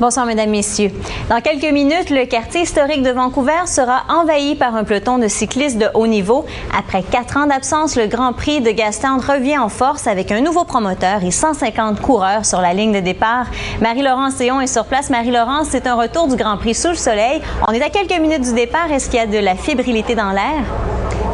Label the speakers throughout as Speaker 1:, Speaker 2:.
Speaker 1: Bonsoir, mesdames, messieurs. Dans quelques minutes, le quartier historique de Vancouver sera envahi par un peloton de cyclistes de haut niveau. Après 4 ans d'absence, le Grand Prix de Gastown revient en force avec un nouveau promoteur et 150 coureurs sur la ligne de départ. Marie-Laurence Théon est sur place. Marie-Laurence, c'est un retour du Grand Prix sous le soleil. On est à quelques minutes du départ. Est-ce qu'il y a de la fébrilité dans l'air?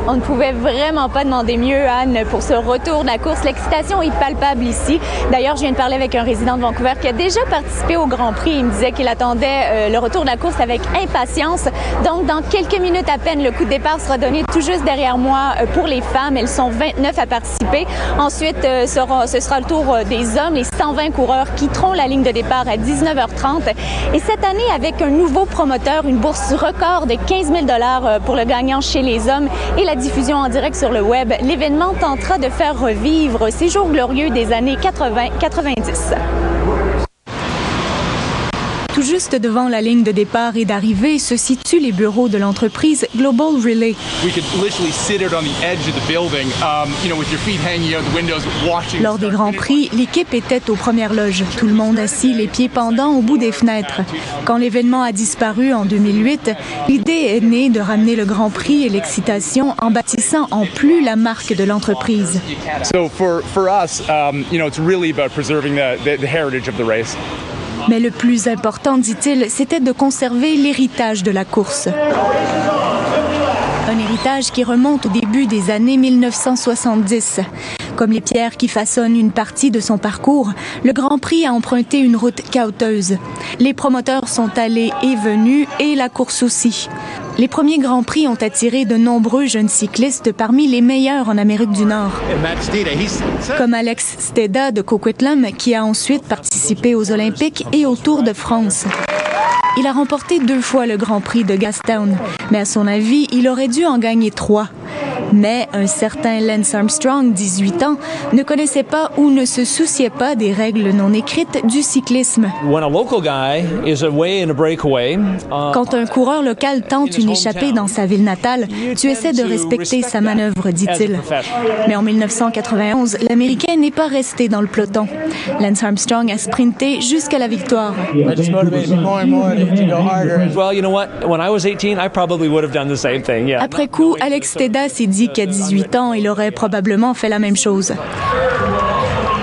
Speaker 2: On ne pouvait vraiment pas demander mieux, Anne, pour ce retour de la course. L'excitation est palpable ici. D'ailleurs, je viens de parler avec un résident de Vancouver qui a déjà participé au Grand Prix. Il me disait qu'il attendait le retour de la course avec impatience. Donc, dans quelques minutes à peine, le coup de départ sera donné tout juste derrière moi pour les femmes. Elles sont 29 à participer. Ensuite, ce sera le tour des hommes. Les 120 coureurs quitteront la ligne de départ à 19h30. Et cette année, avec un nouveau promoteur, une bourse record de 15 000 $ pour le gagnant chez les hommes et la diffusion en direct sur le web, l'événement tentera de faire revivre ces jours glorieux des années 80-90.
Speaker 3: Tout juste devant la ligne de départ et d'arrivée se situent les bureaux de l'entreprise Global Relay. Lors des Grands Prix, l'équipe était aux premières loges. Tout le monde assis, les pieds pendants au bout des fenêtres. Quand l'événement a disparu en 2008, l'idée est née de ramener le Grand Prix et l'excitation en bâtissant en plus la marque de l'entreprise. Mais le plus important, dit-il, c'était de conserver l'héritage de la course. Un héritage qui remonte au début des années 1970. Comme les pierres qui façonnent une partie de son parcours, le Grand Prix a emprunté une route cahoteuse. Les promoteurs sont allés et venus, et la course aussi. Les premiers Grands Prix ont attiré de nombreux jeunes cyclistes parmi les meilleurs en Amérique du Nord. Comme Alex Steda de Coquitlam, qui a ensuite participé aux Olympiques et au Tour de France. Il a remporté 2 fois le Grand Prix de Gastown, mais à son avis, il aurait dû en gagner 3. Mais un certain Lance Armstrong, 18 ans, ne connaissait pas ou ne se souciait pas des règles non écrites du cyclisme. Quand un coureur local tente une échappée dans sa ville natale, tu essaies de respecter sa manœuvre, dit-il. Mais en 1991, l'Américain n'est pas resté dans le peloton. Lance Armstrong a sprinté jusqu'à la victoire. Après coup, Alex Steda s'est dit qu'à 18 ans, il aurait probablement fait la même chose.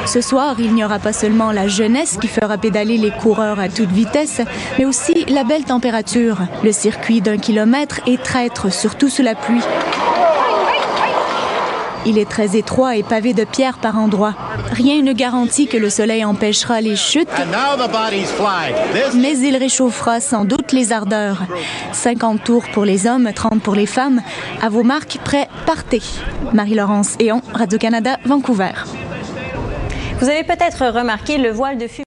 Speaker 3: Ce soir, il n'y aura pas seulement la jeunesse qui fera pédaler les coureurs à toute vitesse, mais aussi la belle température. Le circuit d'1 kilomètre est traître, surtout sous la pluie. Il est très étroit et pavé de pierres par endroits. Rien ne garantit que le soleil empêchera les chutes, mais il réchauffera sans doute les ardeurs. 50 tours pour les hommes, 30 pour les femmes. À vos marques, prêts, partez. Marie-Laurence Théon, Radio-Canada, Vancouver.
Speaker 1: Vous avez peut-être remarqué le voile de fumée.